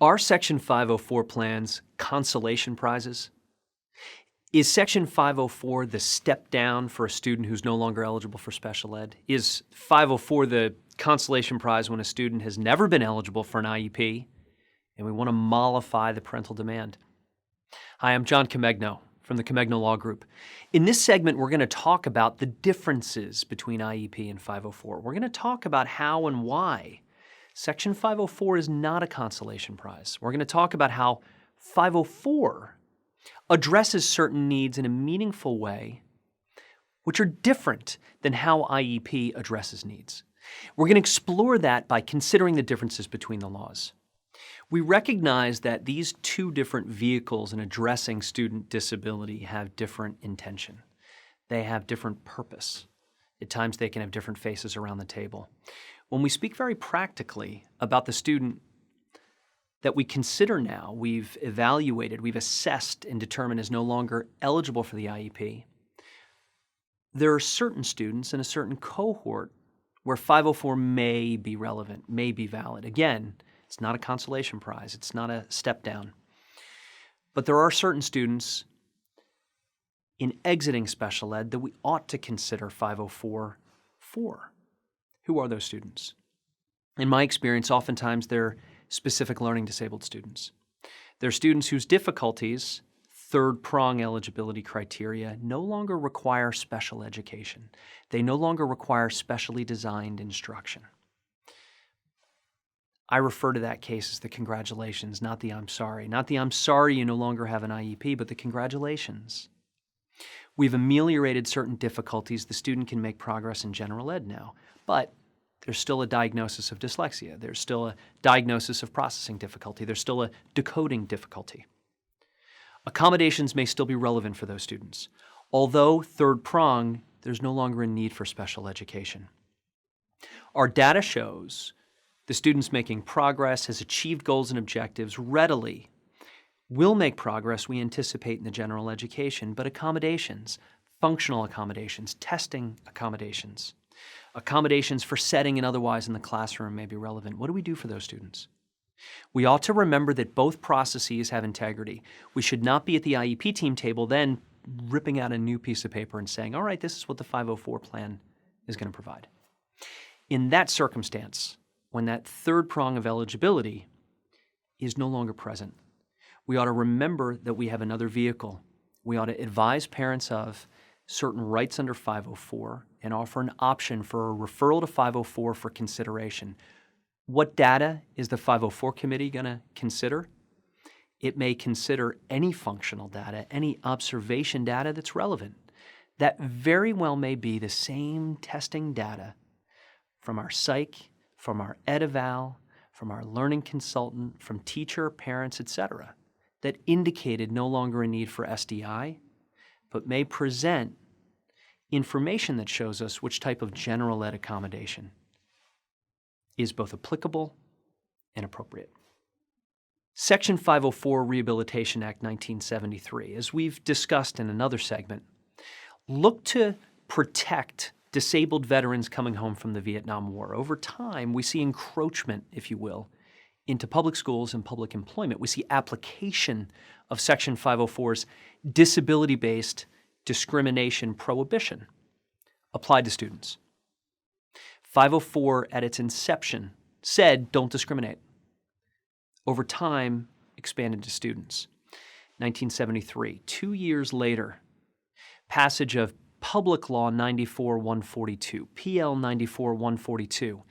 Are Section 504 plans consolation prizes? Is Section 504 the step down for a student who's no longer eligible for special ed? Is 504 the consolation prize when a student has never been eligible for an IEP and we want to mollify the parental demand? Hi, I'm John Comegno from the Comegno Law Group. In this segment, we're going to talk about the differences between IEP and 504. We're going to talk about how and why Section 504 is not a consolation prize. We're going to talk about how 504 addresses certain needs in a meaningful way, which are different than how IEP addresses needs. We're going to explore that by considering the differences between the laws. We recognize that these two different vehicles in addressing student disability have different intention. They have different purpose. At times they can have different faces around the table. When we speak very practically about the student that we consider now, we've evaluated, we've assessed and determined is no longer eligible for the IEP, there are certain students in a certain cohort where 504 may be relevant, may be valid. Again, it's not a consolation prize. It's not a step down. But there are certain students in exiting special ed that we ought to consider 504 for. Who are those students? In my experience, oftentimes they're specific learning disabled students. They're students whose difficulties, third prong eligibility criteria, no longer require special education. They no longer require specially designed instruction. I refer to that case as the congratulations, not the I'm sorry. Not the I'm sorry you no longer have an IEP, but the congratulations. We've ameliorated certain difficulties. The student can make progress in general ed now, but there's still a diagnosis of dyslexia. There's still a diagnosis of processing difficulty. There's still a decoding difficulty. Accommodations may still be relevant for those students. Although third prong, there's no longer a need for special education. Our data shows the students making progress, has achieved goals and objectives readily, will make progress we anticipate in the general education, but accommodations, functional accommodations, testing accommodations, accommodations for setting and otherwise in the classroom may be relevant. What do we do for those students? We ought to remember that both processes have integrity. We should not be at the IEP team table then ripping out a new piece of paper and saying, all right, this is what the 504 plan is going to provide. In that circumstance, when that third prong of eligibility is no longer present, we ought to remember that we have another vehicle. We ought to advise parents of certain rights under 504 and offer an option for a referral to 504 for consideration. What data is the 504 committee going to consider? It may consider any functional data, any observation data that's relevant. That very well may be the same testing data from our psych, from our ed-eval, from our learning consultant, from teacher, parents, etc., that indicated no longer a need for SDI, but may present information that shows us which type of general ed accommodation is both applicable and appropriate. Section 504 Rehabilitation Act 1973, as we've discussed in another segment, looked to protect disabled veterans coming home from the Vietnam War. Over time, we see encroachment, if you will, into public schools and public employment. We see application of Section 504's disability-based discrimination prohibition applied to students. 504 at its inception said, don't discriminate. Over time, expanded to students. 1973, 2 years later, passage of Public Law 94-142, PL 94-142,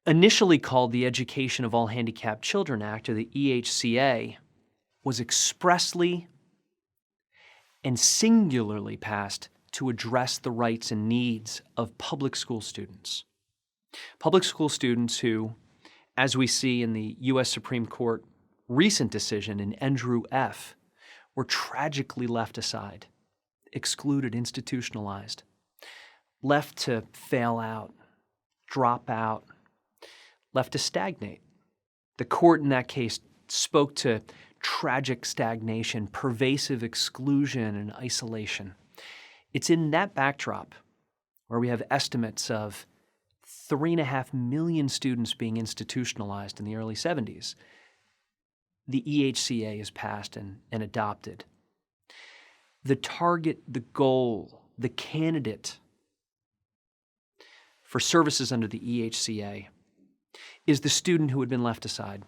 initially called the Education of All Handicapped Children Act, or the EHCA, was expressly and singularly passed to address the rights and needs of public school students. Public school students who, as we see in the U.S. Supreme Court recent decision in Andrew F., were tragically left aside, excluded, institutionalized, left to fail out, drop out, left to stagnate. The court in that case spoke to tragic stagnation, pervasive exclusion, and isolation. It's in that backdrop where we have estimates of 3.5 million students being institutionalized in the early 70s the EHCA is passed and adopted, the target, the goal, the candidate for services under the EHCA is the student who had been left aside,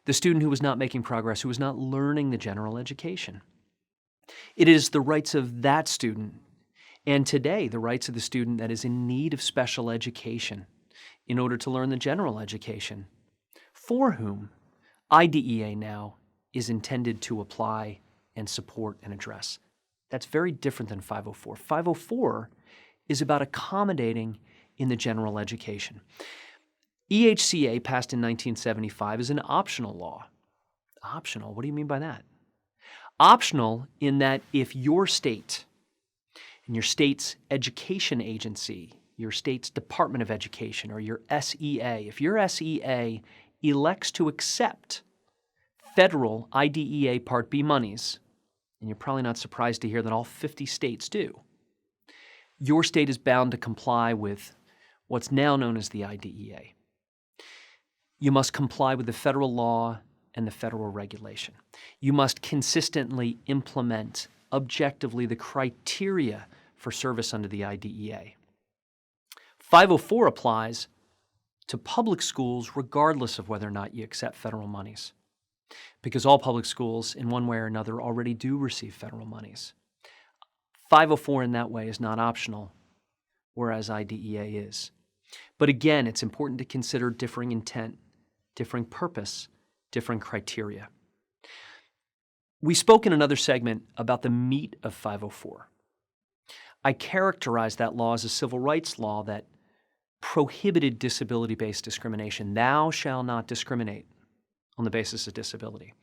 the student who was not making progress, who was not learning the general education. It is the rights of that student, and today the rights of the student that is in need of special education in order to learn the general education, for whom IDEA now is intended to apply and support and address. That's very different than 504. 504 is about accommodating in the general education. EHCA, passed in 1975, is an optional law. Optional? What do you mean by that? Optional in that if your state and your state's education agency, your state's Department of Education, or your SEA, if your SEA elects to accept federal IDEA Part B monies, and you're probably not surprised to hear that all 50 states do, your state is bound to comply with what's now known as the IDEA. You must comply with the federal law and the federal regulation. You must consistently implement objectively the criteria for service under the IDEA. 504 applies to public schools regardless of whether or not you accept federal monies, because all public schools in one way or another already do receive federal monies. 504 in that way is not optional, whereas IDEA is. But again, it's important to consider differing intent, differing purpose, differing criteria. We spoke in another segment about the meat of 504. I characterized that law as a civil rights law that prohibited disability-based discrimination. Thou shalt not discriminate on the basis of disability.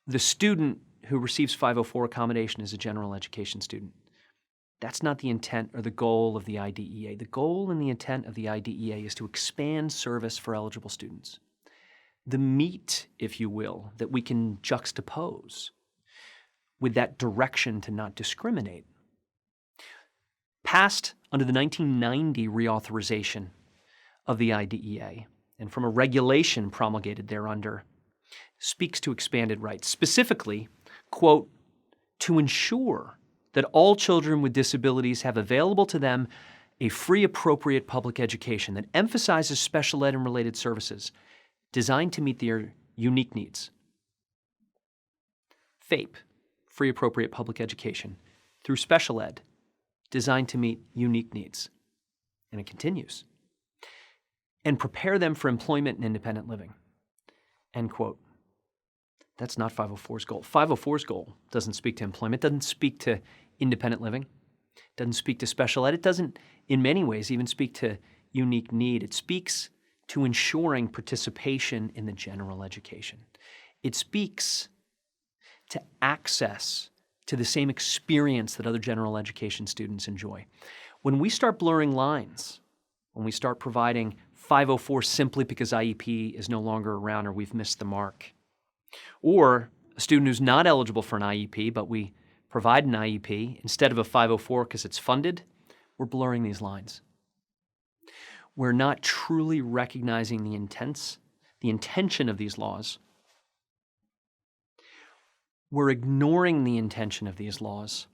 The student who receives 504 accommodation is a general education student. That's not the intent or the goal of the IDEA. The goal and the intent of the IDEA is to expand service for eligible students. The meat, if you will, that we can juxtapose with that direction to not discriminate, passed under the 1990 reauthorization of the IDEA, and from a regulation promulgated thereunder, speaks to expanded rights, specifically, quote, to ensure that all children with disabilities have available to them a free, appropriate public education that emphasizes special ed and related services designed to meet their unique needs. FAPE, free, appropriate public education, through special ed, designed to meet unique needs. And it continues. And prepare them for employment and independent living. End quote. That's not 504's goal. 504's goal doesn't speak to employment, doesn't speak to independent living, doesn't speak to special ed. It doesn't, in many ways, even speak to unique need. It speaks to ensuring participation in the general education. It speaks to access to the same experience that other general education students enjoy. When we start blurring lines, when we start providing 504 simply because IEP is no longer around or we've missed the mark, or a student who's not eligible for an IEP, but we provide an IEP instead of a 504 because it's funded, we're blurring these lines. We're not truly recognizing the intention of these laws. We're ignoring the intention of these laws,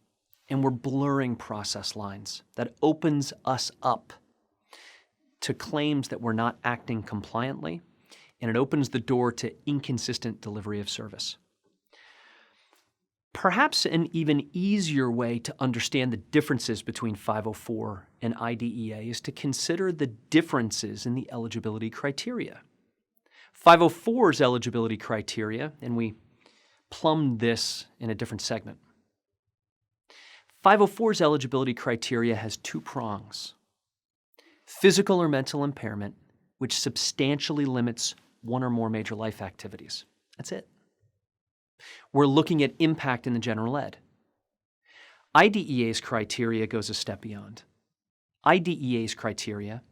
and we're blurring process lines that opens us up to claims that we're not acting compliantly, and it opens the door to inconsistent delivery of service. Perhaps an even easier way to understand the differences between 504 and IDEA is to consider the differences in the eligibility criteria. 504's eligibility criteria, and we plumbed this in a different segment. 504's eligibility criteria has two prongs: physical or mental impairment, which substantially limits one or more major life activities. That's it. We're looking at impact in the general ed. IDEA's criteria goes a step beyond. IDEA's criteria,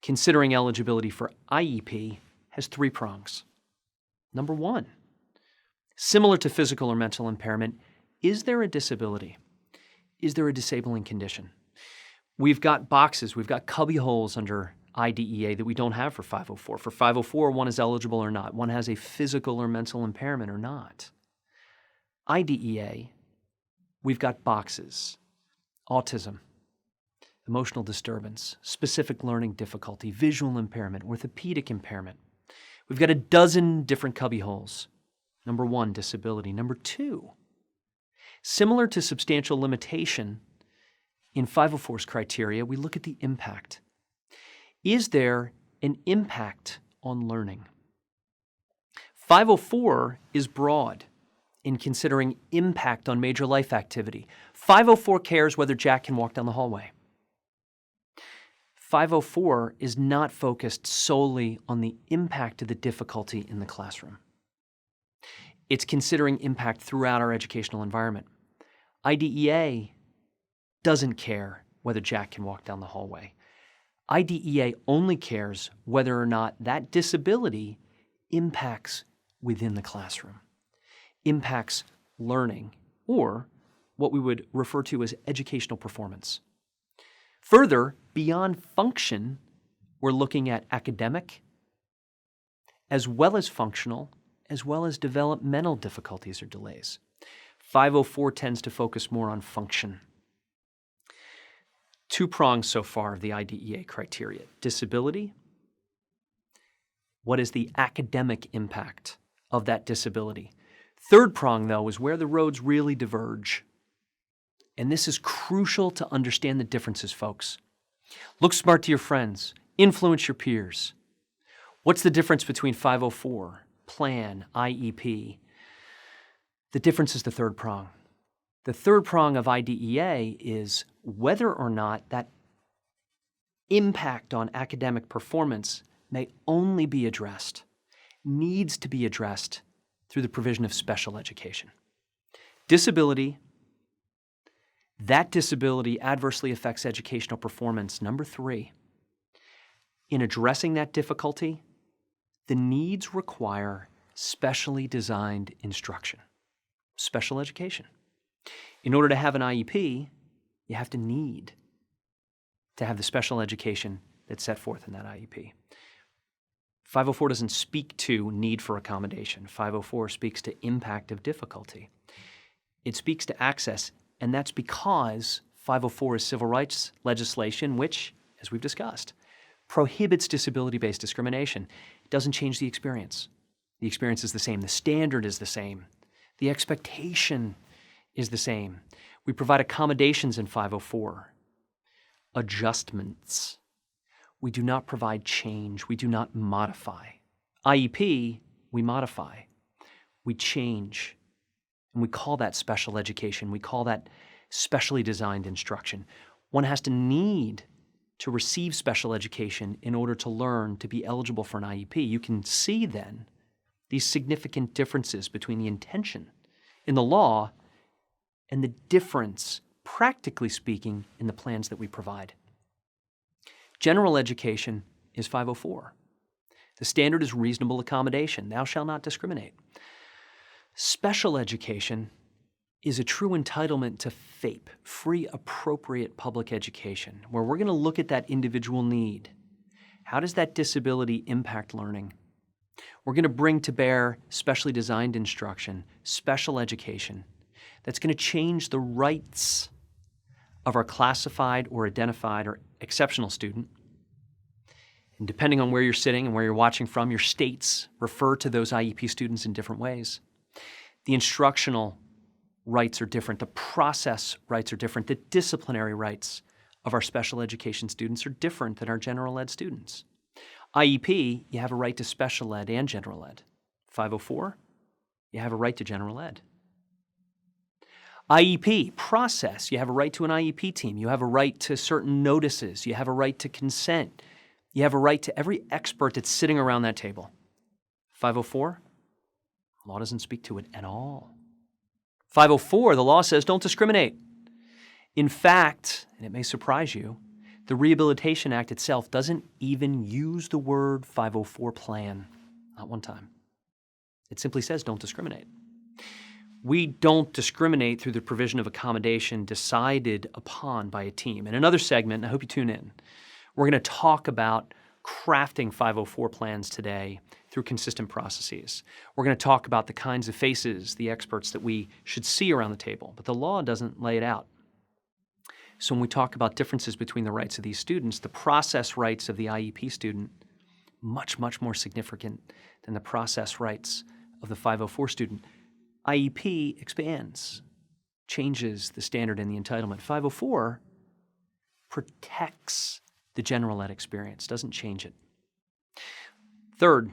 considering eligibility for IEP, has three prongs. Number one, similar to physical or mental impairment, is there a disability? Is there a disabling condition? We've got boxes, we've got cubby holes under IDEA that we don't have for 504. For 504, one is eligible or not. One has a physical or mental impairment or not. IDEA, we've got boxes: autism, emotional disturbance, specific learning difficulty, visual impairment, orthopedic impairment. We've got a dozen different cubby holes. Number one, disability. Number two, similar to substantial limitation, in 504's criteria, we look at the impact. Is there an impact on learning? 504 is broad in considering impact on major life activity. 504 cares whether Jack can walk down the hallway. 504 is not focused solely on the impact of the difficulty in the classroom. It's considering impact throughout our educational environment. IDEA doesn't care whether Jack can walk down the hallway. IDEA only cares whether or not that disability impacts within the classroom, impacts learning, or what we would refer to as educational performance. Further, beyond function, we're looking at academic, as well as functional, as well as developmental difficulties or delays. 504 tends to focus more on function. Two prongs so far of the IDEA criteria: disability. What is the academic impact of that disability? Third prong, though, is where the roads really diverge. And this is crucial to understand the differences, folks. Look smart to your friends. Influence your peers. What's the difference between 504, plan, IEP? The difference is the third prong. The third prong of IDEA is whether or not that impact on academic performance may only be addressed, needs to be addressed through the provision of special education. Disability, that disability adversely affects educational performance. Number three, in addressing that difficulty, the needs require specially designed instruction, special education. In order to have an IEP, you have to need to have the special education that's set forth in that IEP. 504 doesn't speak to need for accommodation. 504 speaks to impact of difficulty. It speaks to access, and that's because 504 is civil rights legislation, which, as we've discussed, prohibits disability-based discrimination. It doesn't change the experience. The experience is the same. The standard is the same. The expectation is the same. We provide accommodations in 504, adjustments. We do not provide change. We do not modify. IEP, we modify. We change. And we call that special education. We call that specially designed instruction. One has to need to receive special education in order to learn to be eligible for an IEP. You can see then these significant differences between the intention in the law and the difference, practically speaking, in the plans that we provide. General education is 504. The standard is reasonable accommodation. Thou shalt not discriminate. Special education is a true entitlement to FAPE, free appropriate public education, where we're going to look at that individual need. How does that disability impact learning? We're going to bring to bear specially designed instruction, special education, that's going to change the rights of our classified or identified or exceptional student. And depending on where you're sitting and where you're watching from, your states refer to those IEP students in different ways. The instructional rights are different. The process rights are different. The disciplinary rights of our special education students are different than our general ed students. IEP, you have a right to special ed and general ed. 504, you have a right to general ed. IEP, process, you have a right to an IEP team. You have a right to certain notices. You have a right to consent. You have a right to every expert that's sitting around that table. 504, law doesn't speak to it at all. 504, the law says don't discriminate. In fact, and it may surprise you, the Rehabilitation Act itself doesn't even use the word 504 plan, not one time. It simply says don't discriminate. We don't discriminate through the provision of accommodation decided upon by a team. In another segment, and I hope you tune in, we're going to talk about crafting 504 plans today through consistent processes. We're going to talk about the kinds of faces, the experts that we should see around the table, but the law doesn't lay it out. So when we talk about differences between the rights of these students, the process rights of the IEP student, much, much more significant than the process rights of the 504 student. IEP expands, changes the standard and the entitlement. 504 protects the general ed experience, doesn't change it. Third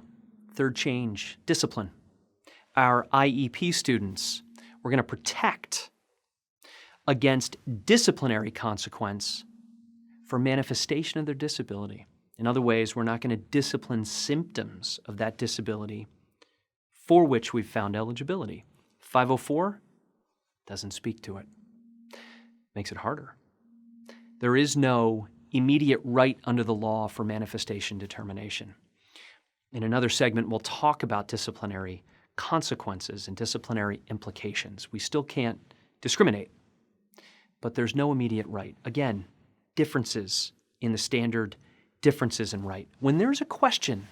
change, discipline. Our IEP students, we're going to protect against disciplinary consequence for manifestation of their disability. In other ways, we're not going to discipline symptoms of that disability for which we've found eligibility. 504 doesn't speak to it. Makes it harder. There is no immediate right under the law for manifestation determination. In another segment, we'll talk about disciplinary consequences and disciplinary implications. We still can't discriminate, but there's no immediate right. Again, differences in the standard, differences in right. When there's a question,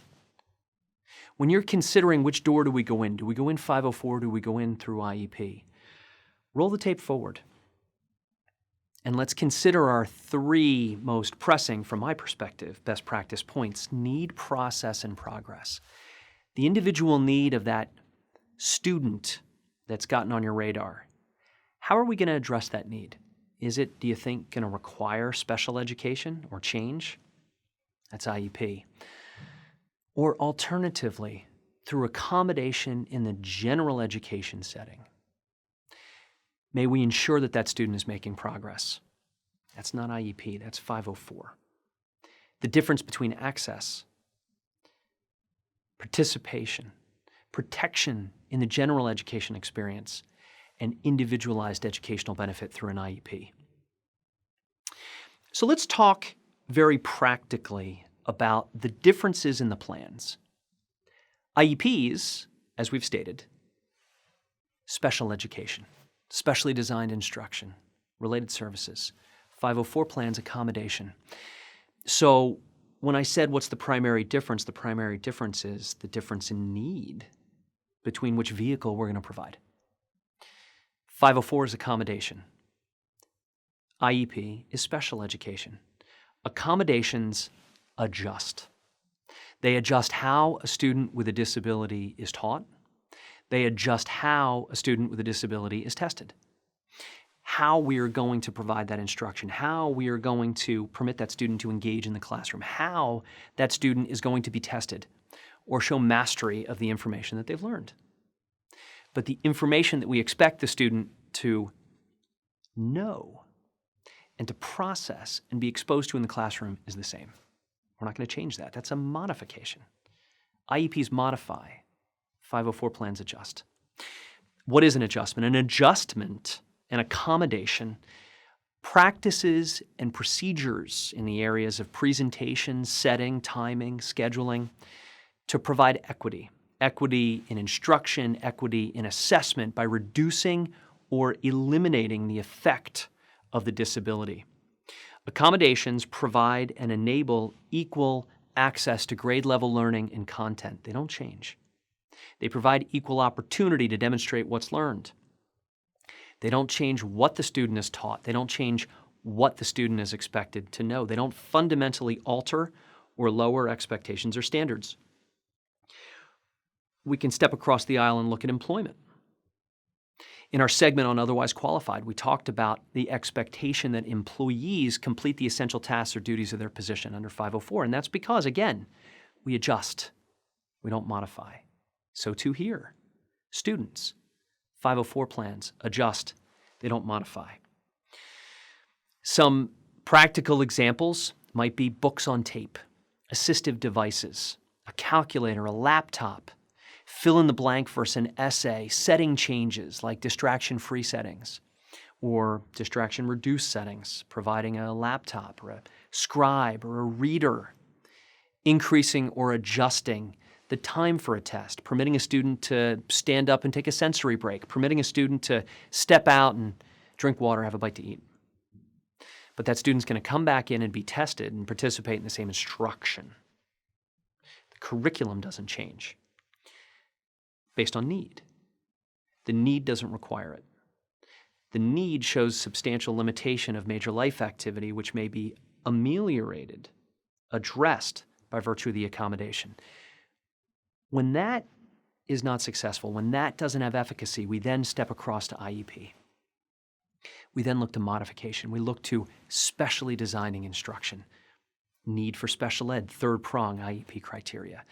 when you're considering which door do we go in 504, do we go in through IEP? Roll the tape forward. And let's consider our three most pressing, from my perspective, best practice points: need, process, and progress. The individual need of that student that's gotten on your radar. How are we going to address that need? Is it, do you think, going to require special education or change? That's IEP. Or alternatively, through accommodation in the general education setting. May we ensure that that student is making progress. That's not IEP, that's 504. The difference between access, participation, protection in the general education experience, and individualized educational benefit through an IEP. So let's talk very practically about the differences in the plans. IEPs, as we've stated, special education, specially designed instruction, related services. 504 plans, accommodation. So when I said what's the primary difference is the difference in need between which vehicle we're going to provide. 504 is accommodation. IEP is special education. Accommodations adjust. They adjust how a student with a disability is taught. They adjust how a student with a disability is tested. How we are going to provide that instruction, how we are going to permit that student to engage in the classroom, how that student is going to be tested or show mastery of the information that they've learned. But the information that we expect the student to know and to process and be exposed to in the classroom is the same. We're not going to change that. That's a modification. IEPs modify. 504 plans adjust. What is an adjustment? An adjustment, an accommodation, practices and procedures in the areas of presentation, setting, timing, scheduling, to provide equity. Equity in instruction, equity in assessment by reducing or eliminating the effect of the disability. Accommodations provide and enable equal access to grade-level learning and content. They don't change. They provide equal opportunity to demonstrate what's learned. They don't change what the student is taught. They don't change what the student is expected to know. They don't fundamentally alter or lower expectations or standards. We can step across the aisle and look at employment. In our segment on otherwise qualified, we talked about the expectation that employees complete the essential tasks or duties of their position under 504, and that's because, again, we adjust. We don't modify. So too here. Students, 504 plans, adjust. They don't modify. Some practical examples might be books on tape, assistive devices, a calculator, a laptop, fill in the blank versus an essay, setting changes like distraction-free settings or distraction-reduced settings, providing a laptop or a scribe or a reader, increasing or adjusting the time for a test, permitting a student to stand up and take a sensory break, permitting a student to step out and drink water, have a bite to eat. But that student's going to come back in and be tested and participate in the same instruction. Curriculum doesn't change based on need. The need doesn't require it. The need shows substantial limitation of major life activity, which may be ameliorated, addressed by virtue of the accommodation. When that is not successful, when that doesn't have efficacy, we then step across to IEP. We then look to modification. We look to specially designing instruction. Need for special ed, third prong IEP criteria.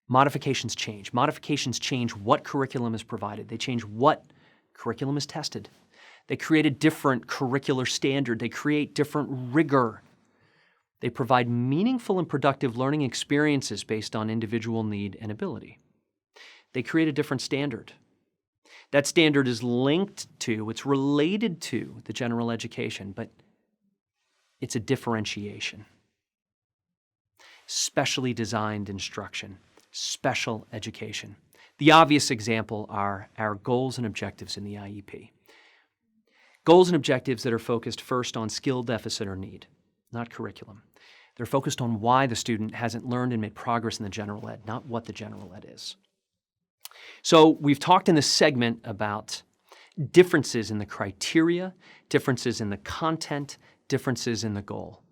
Modifications change. Modifications change what curriculum is provided. They change what curriculum is tested. They create a different curricular standard. They create different rigor. They provide meaningful and productive learning experiences based on individual need and ability. They create a different standard. That standard is linked to, it's related to the general education, but it's a differentiation. Specially designed instruction, special education. The obvious example are our goals and objectives in the IEP. Goals and objectives that are focused first on skill deficit or need, not curriculum. They're focused on why the student hasn't learned and made progress in the general ed, not what the general ed is. So we've talked in this segment about differences in the criteria, differences in the content, differences in the goal.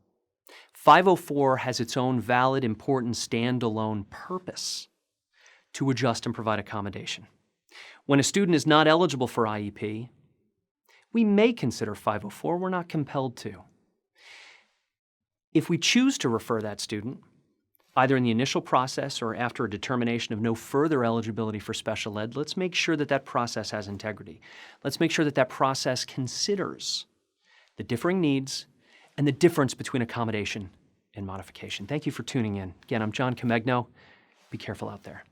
504 has its own valid, important, standalone purpose to adjust and provide accommodation. When a student is not eligible for IEP, we may consider 504, we're not compelled to. If we choose to refer that student, either in the initial process or after a determination of no further eligibility for special ed, let's make sure that that process has integrity. Let's make sure that that process considers the differing needs and the difference between accommodation and modification. Thank you for tuning in. Again, I'm John Comegno. Be careful out there.